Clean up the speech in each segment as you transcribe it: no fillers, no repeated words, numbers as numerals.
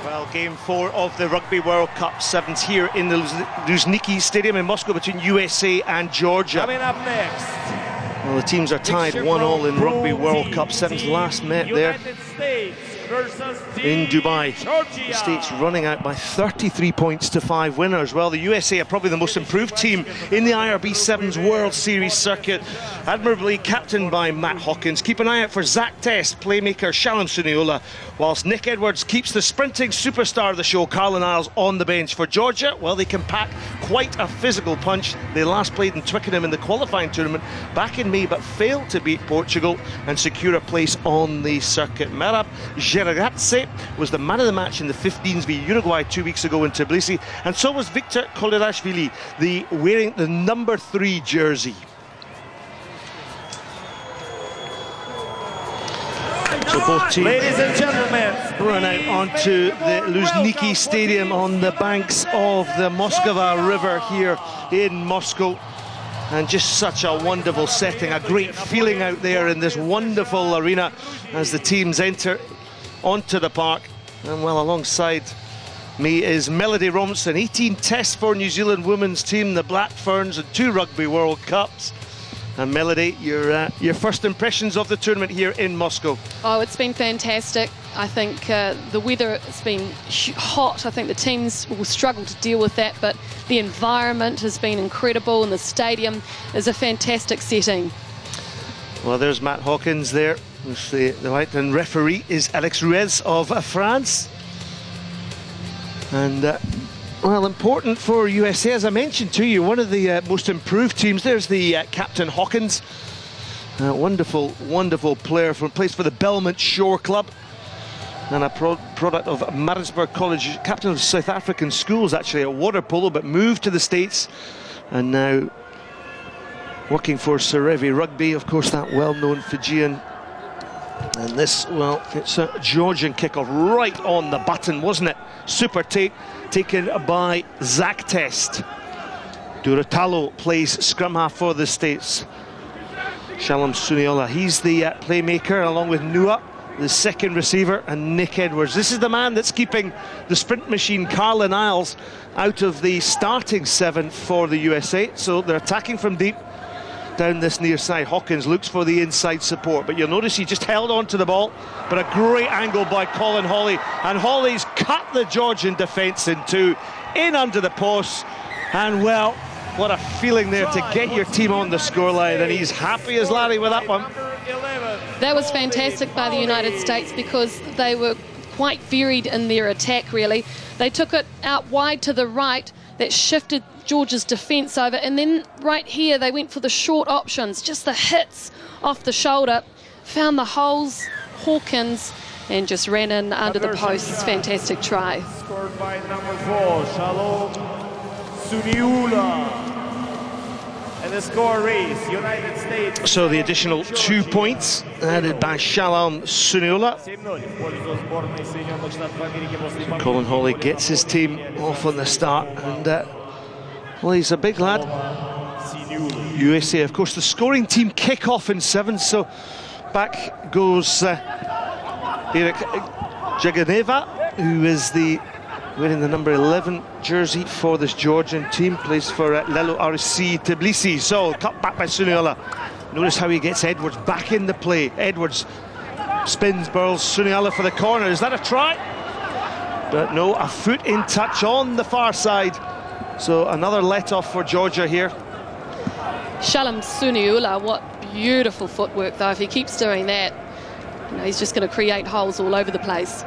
Well, game 4 of the Rugby World Cup Sevens here in the Luzhniki Stadium in Moscow between USA and Georgia. Coming up next. Well, the teams are tied 1-1 in Rugby World Cup Sevens. Last met there in Dubai. The States running out by 33 points to 5 winners. Well, the USA are probably the most improved team in the IRB Sevens World Series circuit, admirably captained by Matt Hawkins. Keep an eye out for Zach Test, playmaker Shalom Suniola, whilst Nick Edwards keeps the sprinting superstar of the show, Karla Niles, on the bench. For Georgia, well, they can pack quite a physical punch. They last played in Twickenham in the qualifying tournament back in May, but failed to beat Portugal and secure a place on the circuit. Merab Geragazze was the man of the match in the 15s v Uruguay 2 weeks ago in Tbilisi, and so was Victor Kolerashvili, wearing the number 3 jersey. So both teams, ladies and gentlemen, run out onto the Luzhniki Stadium on the banks of the Moskva River here in Moscow. And just such a wonderful setting, a great feeling out there in this wonderful arena as the teams enter onto the park. And well, alongside me is Melody Romson, 18 tests for New Zealand women's team, the Black Ferns, and 2 Rugby World Cups. And Melody, your first impressions of the tournament here in Moscow? Oh, it's been fantastic. I think the weather has been hot. I think the teams will struggle to deal with that, but the environment has been incredible, and the stadium is a fantastic setting. Well, there's Matt Hawkins there. The white, and referee is Alex Ruiz of France. And well, important for USA, as I mentioned to you, one of the most improved teams. There's the captain Hawkins, wonderful, wonderful player, plays for the Belmont Shore Club, and a product of Maritzburg College, captain of South African schools actually at water polo, but moved to the States and now working for Serevi Rugby, of course, that well-known Fijian. And this, well, it's a Georgian kickoff right on the button, wasn't it? Super take, taken by Zach Test. Duratalo plays scrum half for the States. Shalom Suniola, he's the playmaker, along with Nua, the second receiver, and Nick Edwards. This is the man that's keeping the sprint machine, Karla Niles, out of the starting 7 for the USA. So they're attacking from deep down this near side. Hawkins looks for the inside support, but you'll notice he just held on to the ball, but a great angle by Colin Hawley, and Hawley's cut the Georgian defence in 2, in under the post, and well, what a feeling there to get your team on the scoreline, and he's happy as Larry with that one. That was fantastic by the United States, because they were quite varied in their attack, really. They took it out wide to the right, that shifted Georgia's defence over, and then right here they went for the short options, just the hits off the shoulder, found the holes, Hawkins, and just ran in under the posts. Fantastic try. Scored by number 4, Shalom Suniola. And the score reads United States. So the additional 2 points added by Shalom Suniola. Colin Hawley gets his team off on the start, and well, he's a big lad. USA, of course, the scoring team kick off in 7, so back goes Eric Jaganeva, who is wearing the number 11 jersey for this Georgian team, plays for Lelo RC Tbilisi. So cut back by Suniola. Notice how he gets Edwards back in the play. Edwards spins, burls Suniola for the corner. Is that a try? But no, a foot in touch on the far side. So another let-off for Georgia here. Shalom Suniola, what beautiful footwork though. If he keeps doing that, you know, he's just going to create holes all over the place.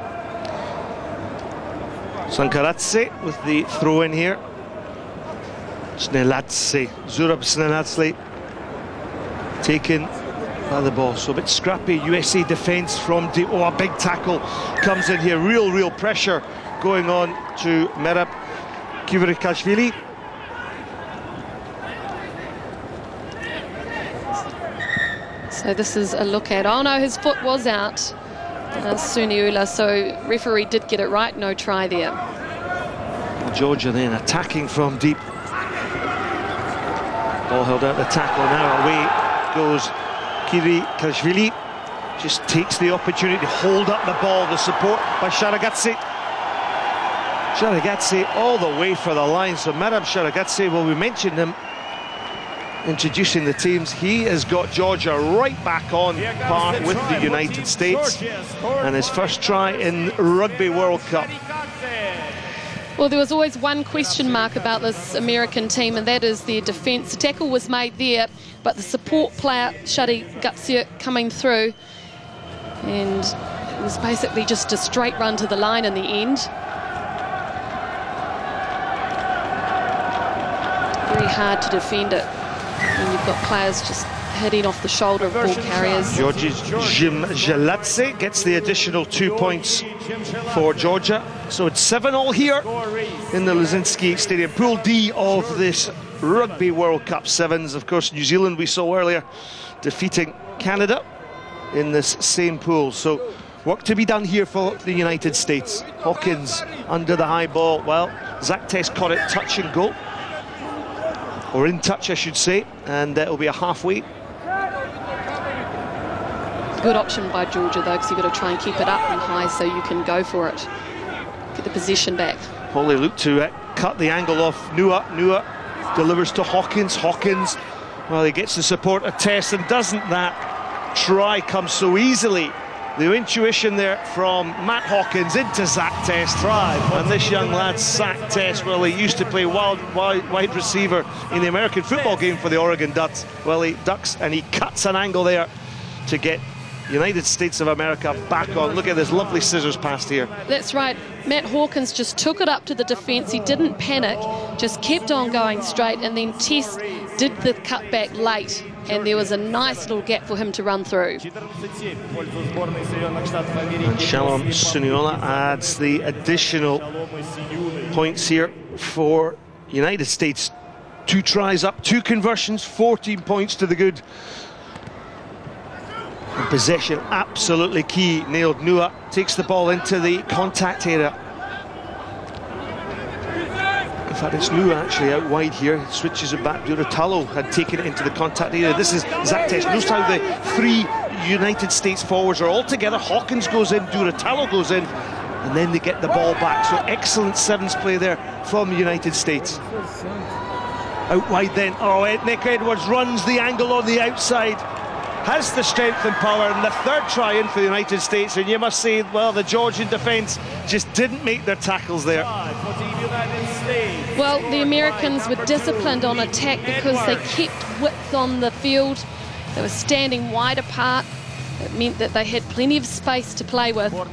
Sankaradze with the throw in here. Sneladze, Zurab Sneladze, taken by the ball. So a bit scrappy USA defence from deep. Oh, a big tackle comes in here. Real pressure going on to Merab Kivrikashvili. So this is a look at, oh no, his foot was out, Suniola, so referee did get it right, no try there. Georgia then attacking from deep. Ball held out the tackle, now away goes Kivrikashvili. Just takes the opportunity to hold up the ball, the support by Sharagazzi. Sharagatse all the way for the line. So Merab Sharagatse, well, we mentioned him introducing the teams. He has got Georgia right back on par with the United States, and his first try in Rugby World Cup. Well, there was always one question mark about this American team, and that is their defence. The tackle was made there, but the support player, Sharagatse, coming through, and it was basically just a straight run to the line in the end. Very hard to defend it when you've got players just hitting off the shoulder of ball carriers. Georgi Jimjeladze gets the additional 2 points for Georgia. So it's 7-all here in the Luzinski Stadium. Pool D of this Rugby World Cup Sevens. Of course, New Zealand, we saw earlier, defeating Canada in this same pool. So work to be done here for the United States. Hawkins under the high ball. Well, Zach Test caught it touch and go. Or in touch, I should say, and it'll be a halfway. Good option by Georgia, though, because you've got to try and keep it up and high so you can go for it. Get the possession back. Paulie looked to cut the angle off Nua. Nua delivers to Hawkins. Hawkins, well, he gets the support of Test, and doesn't that try come so easily? The intuition there from Matt Hawkins into Zach Test. And this young lad, Zach Test, well, he used to play wide receiver in the American football game for the Oregon Ducks. Well, and he cuts an angle there to get United States of America back on. Look at this lovely scissors pass here. That's right. Matt Hawkins just took it up to the defence. He didn't panic, just kept on going straight, and then Test did the cutback late, and there was a nice little gap for him to run through. And Shalom Suniola adds the additional points here for United States. 2 tries up, 2 conversions, 14 points to the good. And possession absolutely key. Nailed. Nua takes the ball into the contact area. In fact, it's Nua actually out wide here. Switches it back. Duratalo had taken it into the contact area. This is Zach Test. Notice how the 3 United States forwards are all together. Hawkins goes in, Duratalo goes in, and then they get the ball back. So excellent sevens play there from the United States. Out wide then. Oh, Nick Edwards runs the angle on the outside. Has the strength and power, and the 3rd try in for the United States, and you must say, well, the Georgian defence just didn't make their tackles there. Well, the Americans were disciplined on attack because they kept width on the field. They were standing wide apart. It meant that they had plenty of space to play with. You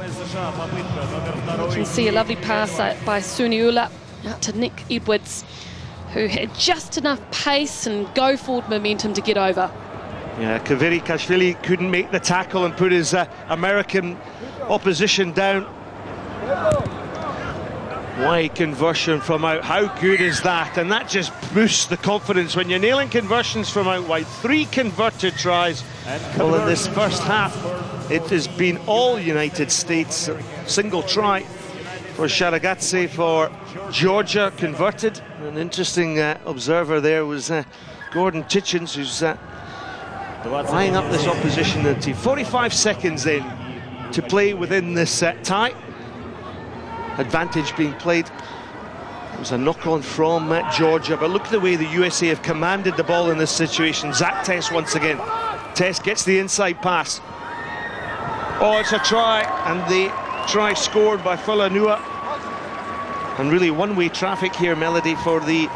can see a lovely pass by Suniula out to Nick Edwards, who had just enough pace and go-forward momentum to get over. Yeah, Kashvili couldn't make the tackle and put his American opposition down. Wide conversion from out. How good is that? And that just boosts the confidence when you're nailing conversions from out wide. 3 converted tries. Well, in this first half, it has been all United States. Single try for Sharagatse for Georgia converted. An interesting observer there was Gordon Titchens, who's eyeing up this opposition team. 45 seconds in to play within this tie. Advantage being played. It was a knock-on from Georgia, but look at the way the USA have commanded the ball in this situation. Zach Test once again. Test gets the inside pass. Oh, it's a try, and the try scored by Fulanua. And really one-way traffic here, Melody, for the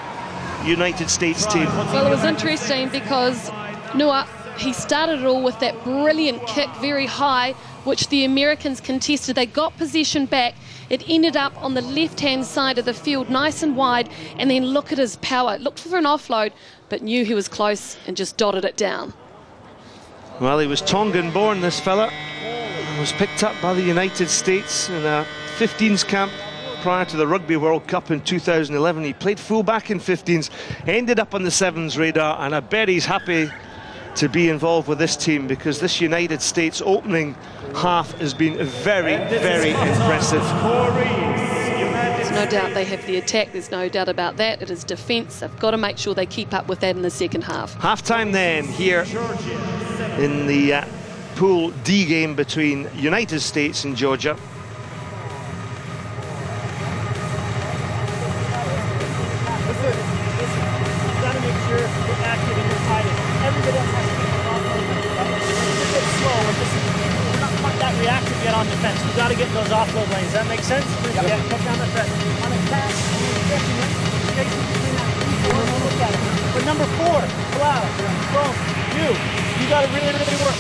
United States team. Well, it was interesting because Nua, he started it all with that brilliant kick very high, which the Americans contested. They got possession back. It ended up on the left-hand side of the field, nice and wide, and then look at his power. Looked for an offload, but knew he was close and just dotted it down. Well, he was Tongan-born, this fella. Was picked up by the United States in a 15s camp prior to the Rugby World Cup in 2011. He played full-back in 15s, ended up on the 7s radar, and I bet he's happy to be involved with this team, because this United States opening half has been very, very impressive. There's no doubt they have the attack, there's no doubt about that. It is defence. They've got to make sure they keep up with that in the second half. Half-time then here in the Pool D game between United States and Georgia. line. Does that make sense? Yeah. Cut down the threat. On attack, Jason between that 3-4, look at it. But number 4, Palau, from you got to really work.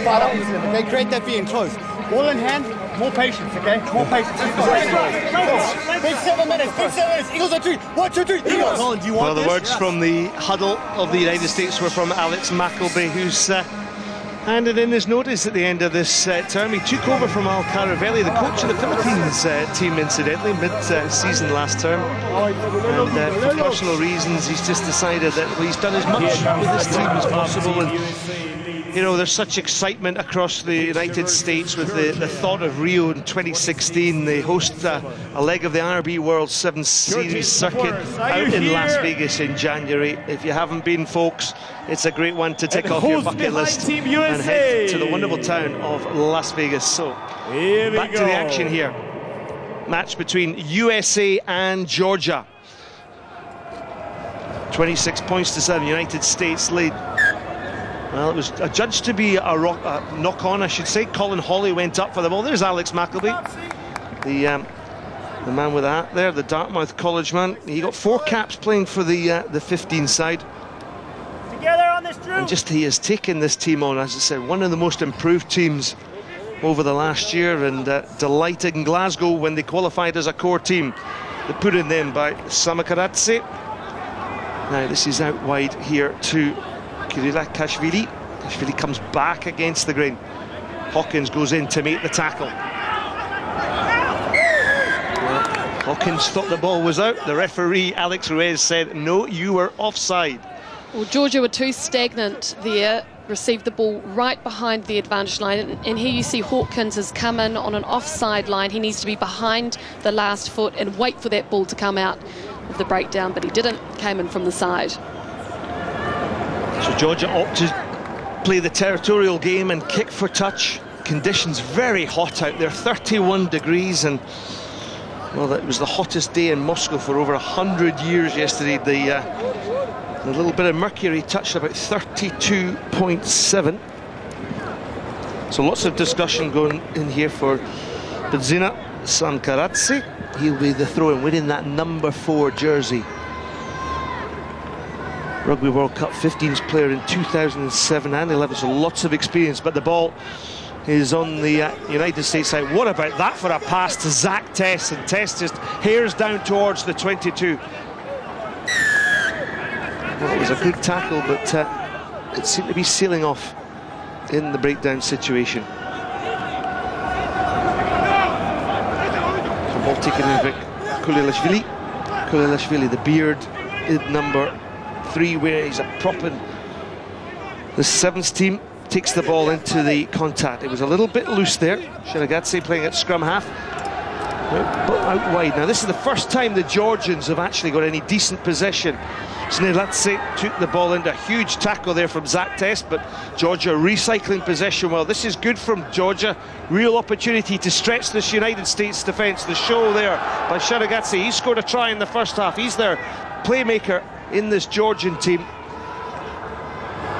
Fight up with him, okay? Create that V and close. Ball in hand, more patience, okay? More patience. Big 7 minutes, big 7 minutes. Eagles on 3. 1, 2, 3. Eagles. Colin, do you want Well, the words from the huddle of the United States were from Alex McElby, who's handed in his notice at the end of this term. He took over from Al Caravelli, the coach of the Philippines team, incidentally, mid-season last term. And for personal reasons, he's just decided that he's done as much with this team as possible. And, you know, there's such excitement across the United States with the thought of Rio in 2016. They host a leg of the IRB World 7 Series circuit out in Las Vegas in January. If you haven't been, folks, it's a great one to tick off your bucket list and head to the wonderful town of Las Vegas. So, back to the action here. Match between USA and Georgia. 26 points to 7, United States lead. Well, it was adjudged to be a knock-on, I should say. Colin Hawley went up for the ball. There's Alex McElby, the man with the hat there, the Dartmouth College man. He got 4 caps playing for the 15 side. Together on this drill. And just he has taken this team on, as I said, one of the most improved teams over the last year, and delighted in Glasgow when they qualified as a core team. They put in then by Samakaratse. Now this is out wide here to Kyriakashvili. Kashvili comes back against the grain. Hawkins goes in to make the tackle. Well, Hawkins thought the ball was out. The referee, Alex Ruiz, said, no, you were offside. Well, Georgia were too stagnant there, received the ball right behind the advantage line, and here you see Hawkins has come in on an offside line. He needs to be behind the last foot and wait for that ball to come out of the breakdown, but he didn't, came in from the side. So Georgia opt to play the territorial game and kick for touch. Conditions very hot out there, 31 degrees, and well, it was the hottest day in Moscow for over 100 years yesterday. The little bit of mercury touched about 32.7. So lots of discussion going in here for Bidzina Sankaradze. He'll be the throw-in, winning that number 4 jersey. Rugby World Cup 15s player in 2007 and 11, so lots of experience, but the ball is on the United States side. What about that for a pass to Zach Tess, and Tess just hairs down towards the 22. Well, it was a good tackle, but it seemed to be sealing off in the breakdown situation. So ball taken in Vic Kulilashvili. Kulilashvili, the beard, number 3, where he's a prop in the 7th team, takes the ball into the contact. It was a little bit loose there. Shiragatse playing at scrum half, but out wide. Now this is the first time the Georgians have actually got any decent possession. Snelatse took the ball into a huge tackle there from Zach Tess, but Georgia recycling possession well. This is good from Georgia. Real opportunity to stretch this United States defence. The show there by Shiragatse. He scored a try in the first half. He's their playmaker in this Georgian team.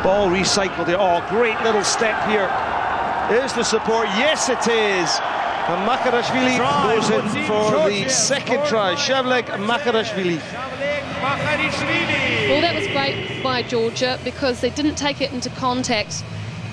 Ball recycled there. Oh, great little step here. Is the support? Yes, it is. And Makarashvili goes in for the second try. Shavlek Makarashvili. Well, that was great by Georgia because they didn't take it into contact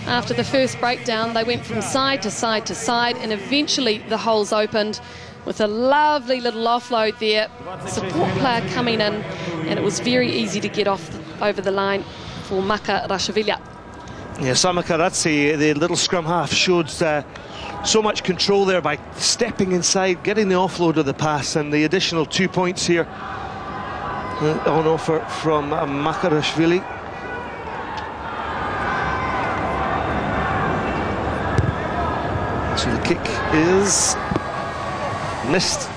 after the first breakdown. They went from side to side to side, and eventually the holes opened with a lovely little offload there. Support player coming in, and it was very easy to get off over the line for Makarashvili. Yeah, Samakaratse, the little scrum half, showed so much control there by stepping inside, getting the offload of the pass, and the additional 2 points here on offer from Makarashvili. So the kick is missed.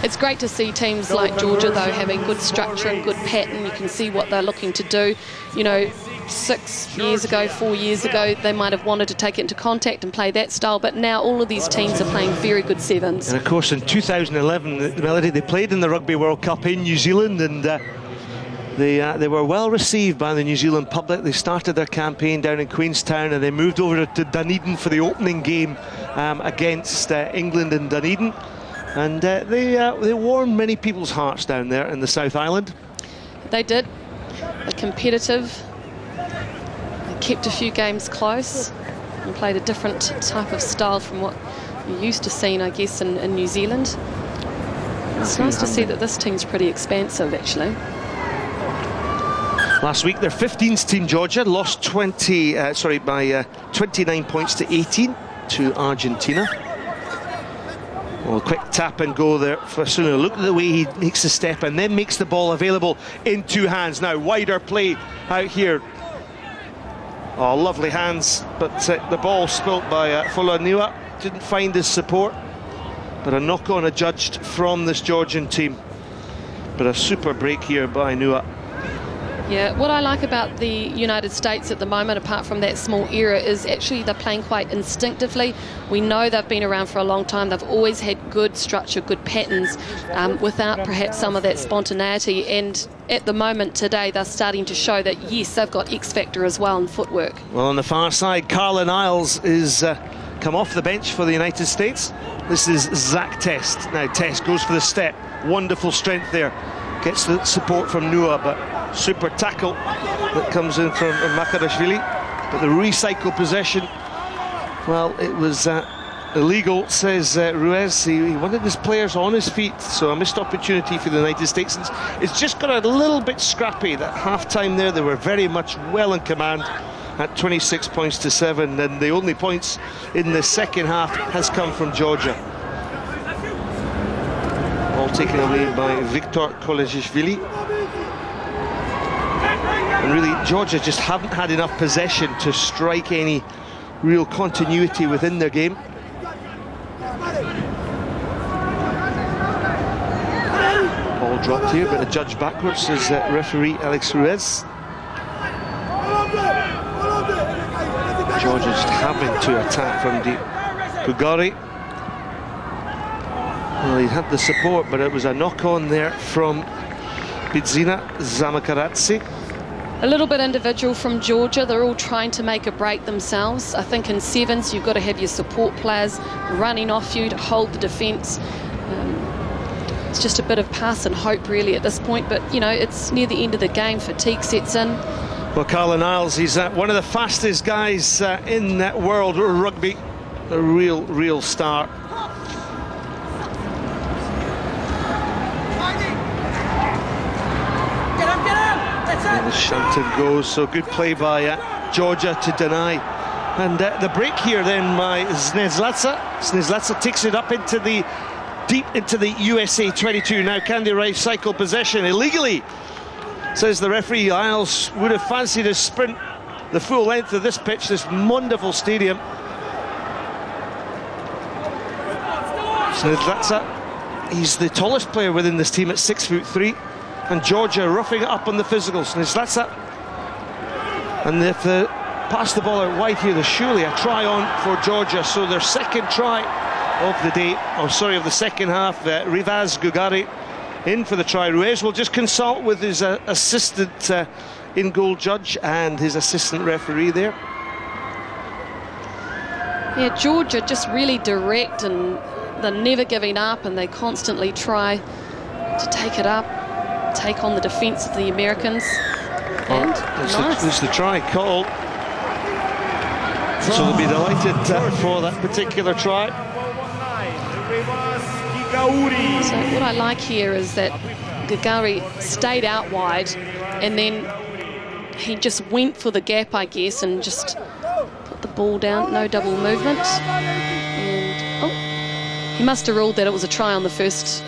It's great to see teams like Georgia, though, having good structure and good pattern. You can see what they're looking to do. You know, 6 years ago, 4 years ago, they might have wanted to take it into contact and play that style, but now all of these teams are playing very good sevens. And of course, in 2011, the Melody, they played in the Rugby World Cup in New Zealand, and they were well received by the New Zealand public. They started their campaign down in Queenstown, and they moved over to Dunedin for the opening game against England in Dunedin. And they warmed many people's hearts down there in the South Island. They did. They're competitive. They kept a few games close and played a different type of style from what you're used to seeing, I guess, in New Zealand. It's nice to see that this team's pretty expansive, actually. Last week, their 15th team, Georgia, lost by 29 points to 18 to Argentina. Well, quick tap and go there for Sunu. Look at the way he makes the step and then makes the ball available in two hands. Now, wider play out here. Oh, lovely hands, but the ball spilt by Folaniwa. Didn't find his support, but a knock-on adjudged from this Georgian team. But a super break here by Nua. Yeah, what I like about the United States at the moment, apart from that small era, is actually they're playing quite instinctively. We know they've been around for a long time. They've always had good structure, good patterns, without perhaps some of that spontaneity. And at the moment today, they're starting to show that, yes, they've got X factor as well in footwork. Well, on the far side, Carla Niles is come off the bench for the United States. This is Zach Test. Now, Test goes for the step. Wonderful strength there. Gets the support from Nua, but super tackle that comes in from Makarashvili. But the recycle possession, well, it was illegal, says Ruiz. He wanted his players on his feet, so a missed opportunity for the United States. It's just got a little bit scrappy. That half-time there, they were very much well in command at 26 points to 7, and the only points in the second half has come from Georgia. All taken away by Viktor Kolezishvili. And really, Georgia just haven't had enough possession to strike any real continuity within their game. Ball dropped here, but adjudged backwards is referee Alex Ruiz. Georgia just having to attack from deep. Bugari. Well, he had the support, but it was a knock-on there from Bidzina Zamakaradze. A little bit individual from Georgia. They're all trying to make a break themselves. I think in sevens, you've got to have your support players running off you to hold the defence. It's just a bit of pass and hope, really, at this point. But, you know, it's near the end of the game. Fatigue sets in. Well, Carla Niles, he's one of the fastest guys in that world rugby. A real star. And the Shanton goes, so good play by Georgia to deny. And the break here then by Snezlatsa. Snezlatsa takes it up into the deep into the USA 22. Now can they recycle possession illegally? Says the referee. Isles would have fancied a sprint the full length of this pitch, this wonderful stadium. Snezlatsa, he's the tallest player within this team at 6'3". And Georgia roughing it up on the physicals. Snezlatsa. And if they pass the ball out wide here, there's surely a try on for Georgia. So their second try of the day, of the second half. Rivaz Gugari in for the try. Ruiz will just consult with his assistant in-goal judge and his assistant referee there. Yeah, Georgia just really direct, and they're never giving up, and they constantly try to take it up, take on the defence of the Americans. And there's the try called. So they'll be delighted for that particular try. So what I like here is that Gugari stayed out wide, and then he just went for the gap, I guess, and just put the ball down. No double movement. And he must have ruled that it was a try on the first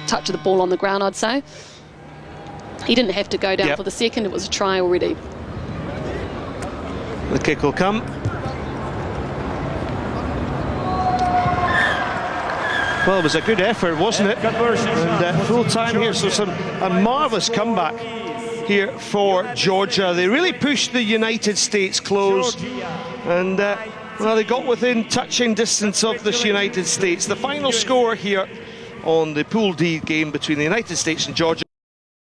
touch of the ball on the ground, I'd say. He didn't have to go down for the second. It was a try already. The kick will come. Well, it was a good effort, wasn't it? Conversion shot. And full time here, so a marvellous comeback here for Georgia. They really pushed the United States close, and well, they got within touching distance of this United States. The final score here on the Pool D game between the United States and Georgia.